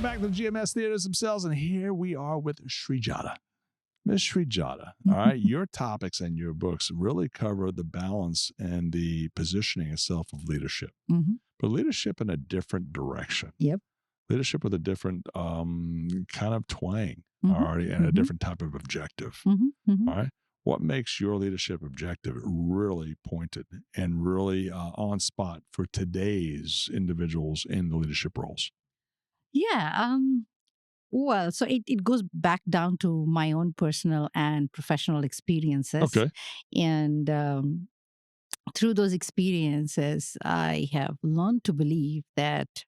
Welcome back to the GMS Theaters themselves, and here we are with Srijata. Miss Srijata, all right, your topics and your books really cover the balance and the positioning itself of leadership, but leadership in a different direction. Yep. Leadership with a different kind of twang, all right, and a different type of objective. All right. What makes your leadership objective really pointed and really on spot for today's individuals in the leadership roles? Yeah. Well, so it goes back down to my own personal and professional experiences. Okay. And through those experiences, I have learned to believe that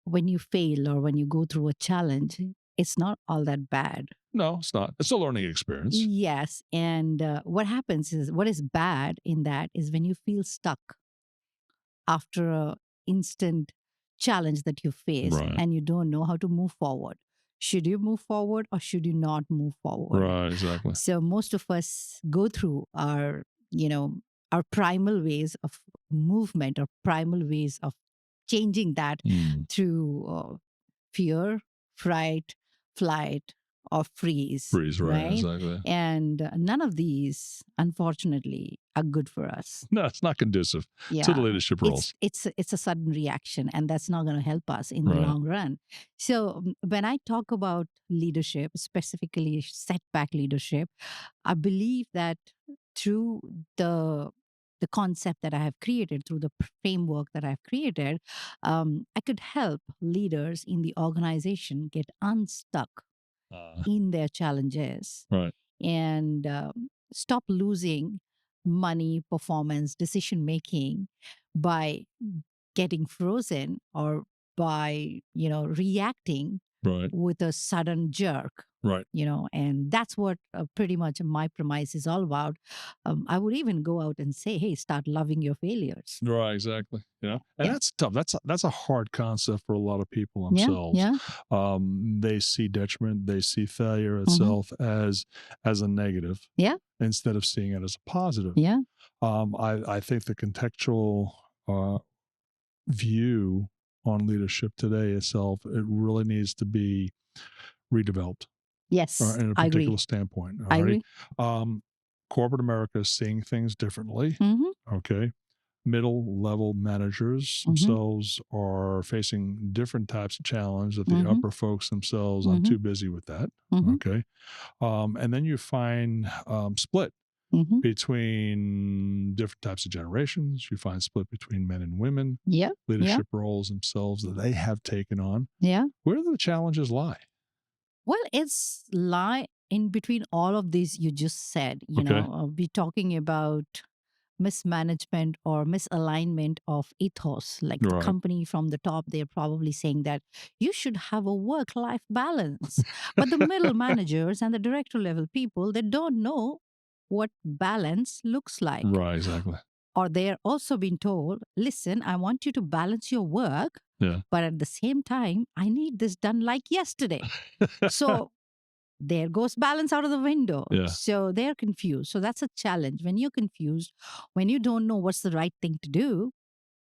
when you fail or when you go through a challenge, it's not all that bad. No, it's not. It's a learning experience. Yes. And what happens is, what is bad in that is when you feel stuck after a instant challenge that you faced Right. and you don't know how to move forward. Should you move forward or should you not move forward? Right, exactly. So most of us go through our primal ways of movement or primal ways of changing that through fear, fright, flight, or freeze. Freeze, right, exactly. And none of these, unfortunately, are good for us. No, it's not conducive to the leadership roles. It's a sudden reaction, and that's not going to help us in the long run. So when I talk about leadership, specifically setback leadership, I believe that through the concept that I have created, through the framework that I've created, I could help leaders in the organization get unstuck in their challenges and stop losing money, performance, decision making by getting frozen or by reacting with a sudden jerk. And that's what pretty much my premise is all about. I would even go out and say, hey, start loving your failures. Right, exactly. And that's tough. That's a hard concept for a lot of people themselves. They see detriment, they see failure itself as a negative. Instead of seeing it as a positive. I think the contextual view on leadership today itself, it really needs to be redeveloped. Yes, in a particular standpoint. I agree. Corporate America is seeing things differently. Okay. Middle level managers themselves are facing different types of challenge that the upper folks themselves aren't too busy with that. Okay. And then you find split between different types of generations. You find split between men and women. Leadership roles themselves that they have taken on. Where do the challenges lie? Well, it's lie in between all of these you just said. We're talking about mismanagement or misalignment of ethos. Like the company from the top, they're probably saying that you should have a work-life balance. But the middle managers and the director level people, they don't know what balance looks like. Right, exactly. Or they're also being told, listen, I want you to balance your work, but at the same time, I need this done like yesterday. So there goes balance out of the window. So they're confused. So that's a challenge. When you're confused, when you don't know what's the right thing to do,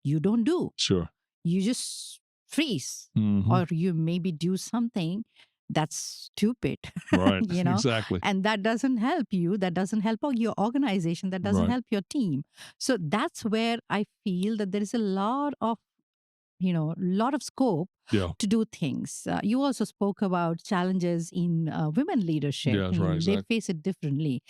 you don't do. Sure. You just freeze. Or you maybe do something that's stupid. Right. Exactly. And that doesn't help you. That doesn't help your organization. That doesn't help your team. So that's where I feel that there is a lot of scope to do things. You also spoke about challenges in women leadership. They face it differently.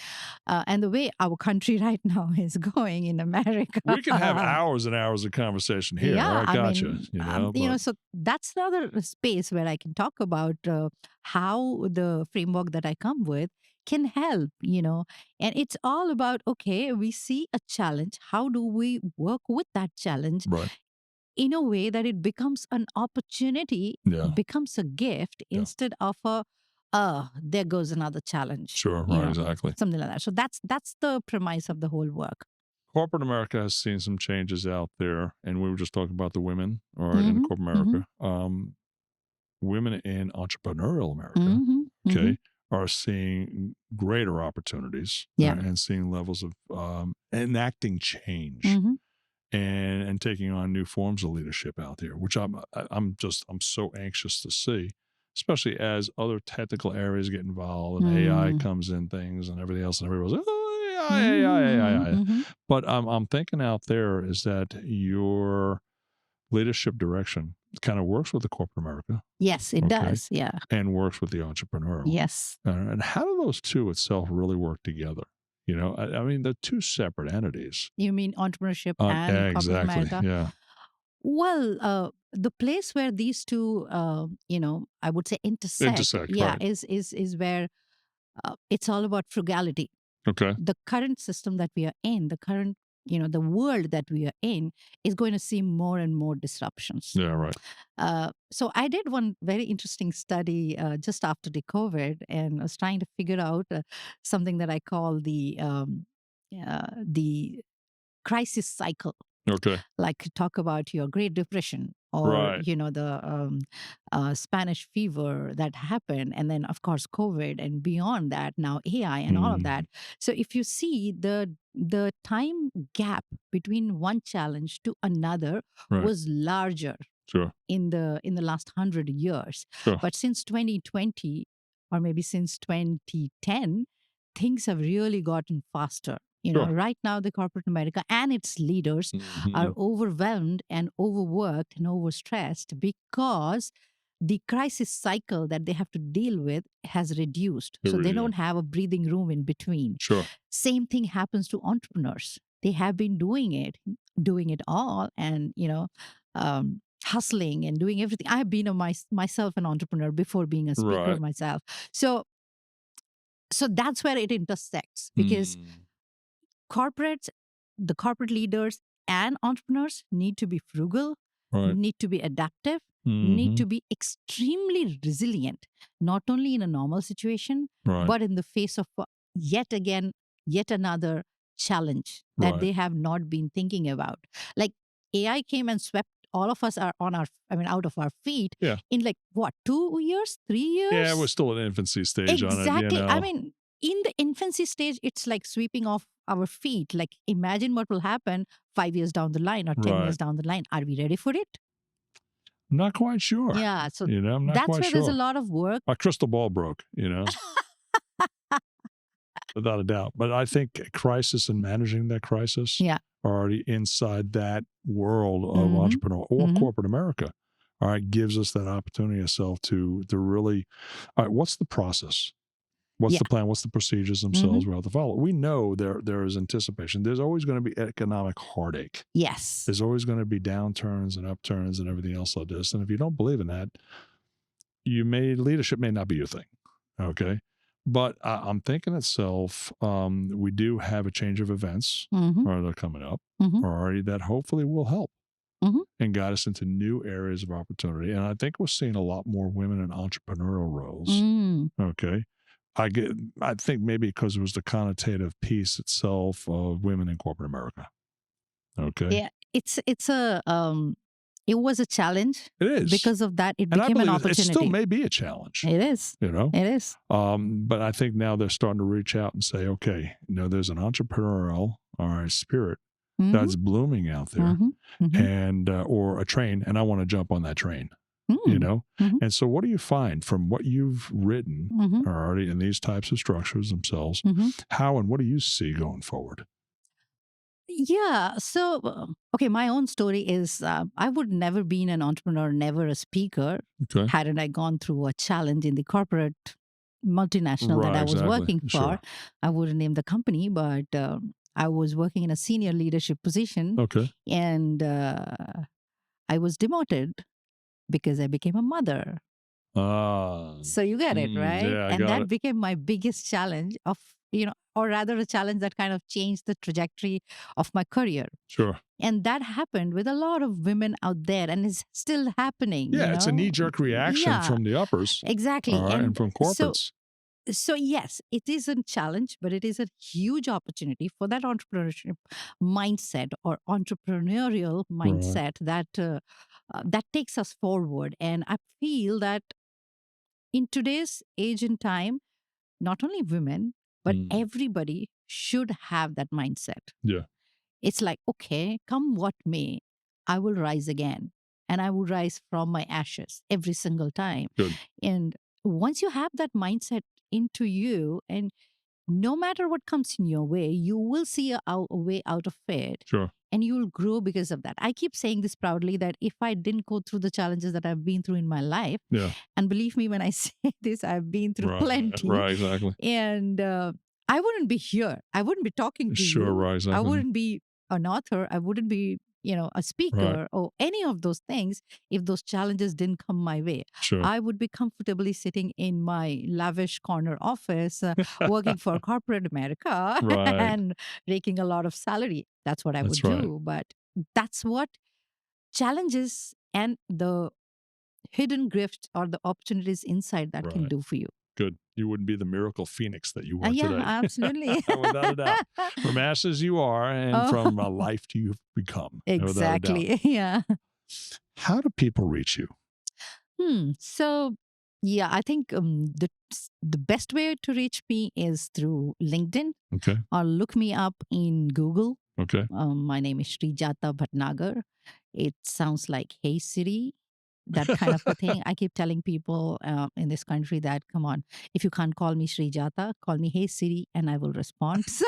And the way our country right now is going in America. We can have hours and hours of conversation here. I gotcha. So that's another space where I can talk about how the framework that I come with can help, and it's all about, okay, we see a challenge. How do we work with that challenge? In a way that it becomes an opportunity, becomes a gift instead of there goes another challenge. Sure, right, exactly. Something like that. So that's the premise of the whole work. Corporate America has seen some changes out there, and we were just talking about the women in corporate America. Women in entrepreneurial America, are seeing greater opportunities and seeing levels of enacting change and taking on new forms of leadership out there, which I'm so anxious to see, especially as other technical areas get involved and AI Mm. comes in things and everything else, and everybody's like, oh, AI, AI, Mhm, AI. mhm. But I'm thinking out there is that your leadership direction kind of works with the corporate America, Yes, it okay, does. Yeah. and works with the entrepreneurial. Yes. And how do those two itself really work together? I mean, they're two separate entities. You mean entrepreneurship and Yeah, corporate exactly. America? Yeah. Well, the place where these two, I would say intersect, Intersect, yeah, right. is where it's all about frugality. Okay. The current system that we are in, the current, the world that we are in, is going to see more and more disruptions. Yeah, right. So I did one very interesting study just after the COVID, and I was trying to figure out something that I call the crisis cycle. Okay. Like talk about your Great Depression, or Right. the Spanish fever that happened, and then of course COVID, and beyond that now AI and all of that. Mm, So if you see the time gap between one challenge to another right. was larger Sure. in the last 100 years. Sure. But since 2020, or maybe since 2010, things have really gotten faster. Sure. Right now, the corporate America and its leaders are Hmm. overwhelmed and overworked and overstressed because the crisis cycle that they have to deal with has reduced. So they Yeah. don't have a breathing room in between. Sure. Same thing happens to entrepreneurs. They have been doing it all, and hustling and doing everything. I have been myself an entrepreneur before being a speaker Right. myself. So that's where it intersects, because Mm, corporates, the corporate leaders and entrepreneurs need to be frugal, right. need to be adaptive, need Hmm. to be extremely resilient, not only in a normal situation, Right. but in the face of yet another challenge that Right. they have not been thinking about. Like AI came and swept all of us are on our, I mean, out of our feet Yeah. in like what, 2 years, three Yeah. We're years? still in infancy stage on it, Exactly. I mean, in the infancy stage, it's like sweeping off our feet. Like, imagine what will happen 5 years down the line or 10 Right. years down the line. Are we ready for it? I'm not quite sure. Yeah. So I'm not that's quite where there's a sure. lot of work. My crystal ball broke, without a doubt. But I think crisis and managing that crisis Yeah. are already inside that world of Mm-hmm. entrepreneur or Mm-hmm. corporate America. All right, gives us that opportunity itself to really, all right, what's the process? What's Yeah. the plan? What's the procedures Mm-hmm. themselves we have to follow? We know there is anticipation. There's always going to be economic heartache. Yes. There's always going to be downturns and upturns and everything else like this. And if you don't believe in that, leadership may not be your thing. Okay. But I'm thinking itself, we do have a change of events, Mm-hmm. or they're coming up, Mm-hmm. or that hopefully will help Mm-hmm. and guide us into new areas of opportunity. And I think we're seeing a lot more women in entrepreneurial roles. Mm. Okay. I think maybe because it was the connotative piece itself of women in corporate America. Okay. Yeah. It was a challenge. It is. Because of that, it And I became an believe it still opportunity. may be a challenge, It is. you know? It is. But I think now they're starting to reach out and say, okay, there's an entrepreneurial, all right, spirit Mm-hmm. that's blooming out there, Mm-hmm. Mm-hmm. and or a train, and I want to jump on that train, you Mm-hmm. know. Mm-hmm. And so, what do you find from what you've written Mm-hmm. already in these types of structures themselves? Mm-hmm. How and what do you see going forward? Yeah. So, okay, my own story is I would never been an entrepreneur, never a speaker, Okay. hadn't I gone through a challenge in the corporate multinational that Right. I was Exactly. working for. Sure. I wouldn't name the company, but I was working in a senior leadership position, Okay. and I was demoted because I became a mother. Ah. So you get it, right? Yeah, I And got that it. became my biggest challenge or rather a challenge that kind of changed the trajectory of my career. Sure. And that happened with a lot of women out there, and it's still happening, Yeah, it's a knee jerk reaction Yeah, from the uppers, all exactly. right, and And from corporates. so yes, it is a challenge, but it is a huge opportunity for that entrepreneurship mindset or entrepreneurial Right. mindset that takes us forward. And I feel that in today's age and time, not only women, but Mm. everybody should have that mindset. Yeah. It's like, okay, come what may, I will rise again. And I will rise from my ashes every single time. Good. And once you have that mindset into you, and no matter what comes in your way, you will see a way out of it. Sure. And you will grow because of that. I keep saying this proudly that if I didn't go through the challenges that I've been through in my life, Yeah. and believe me when I say this, I've been through Right. plenty. Right. Exactly. And I wouldn't be here. I wouldn't be talking to Sure. you. Right. I Exactly. wouldn't be an author. I wouldn't be, a Right. speaker or any of those things if those challenges didn't come my way. Sure. I would be comfortably sitting in my lavish corner office, working for corporate America Right. and raking a lot of salary. That's what I That's would right. do. But that's what challenges and the hidden gifts or the opportunities inside that can Right. do for you. Good. You wouldn't be the miracle phoenix that you are Yeah, today. absolutely. Without a doubt. From ashes you are, and Oh, from a life you've become. Without a doubt. exactly. Yeah. How do people reach you? So, yeah, I think the best way to reach me is through LinkedIn, Okay. or look me up in Google. Okay. My name is Srijata Bhatnagar. It sounds like Hey Siri, that kind of a thing. I keep telling people in this country that, come on, if you can't call me Srijata, call me Hey Siri and I will respond. So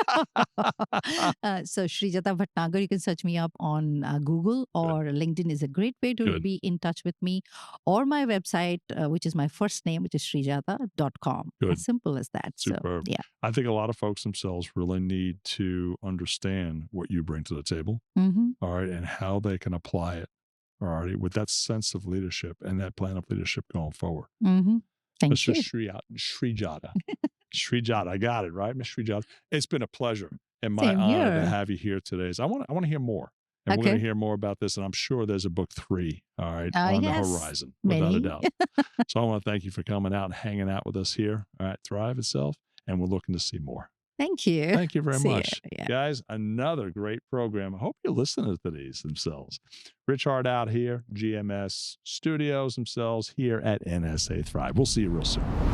Srijata Bhatnagar, you can search me up on Google, or LinkedIn is a great way to Good. be in touch with me, or my website, which is my first name, which is srijata.com. Good. As simple as that. Superb. So, yeah. I think a lot of folks themselves really need to understand what you bring to the table. Mm-hmm. All right. And how they can apply it. All right. With that sense of leadership and that plan of leadership going forward. Mm-hmm. Thank Mr. you. Srijata. Srijata. I got it, right? Ms. Srijata. It's been a pleasure and my Same honor to here. have you here today. So I want to hear more. And we're going Okay. to hear more about this. And I'm sure there's a book 3, all right, on the Yes, horizon, without a many. doubt. So I want to thank you for coming out and hanging out with us here at Thrive itself. And we're looking to see more. Thank you. Thank you very See much. ya. Yeah. Guys, another great program. I hope you're listening to these themselves. Rich Hart out here, GMS Studios themselves here at NSA Thrive. We'll see you real soon.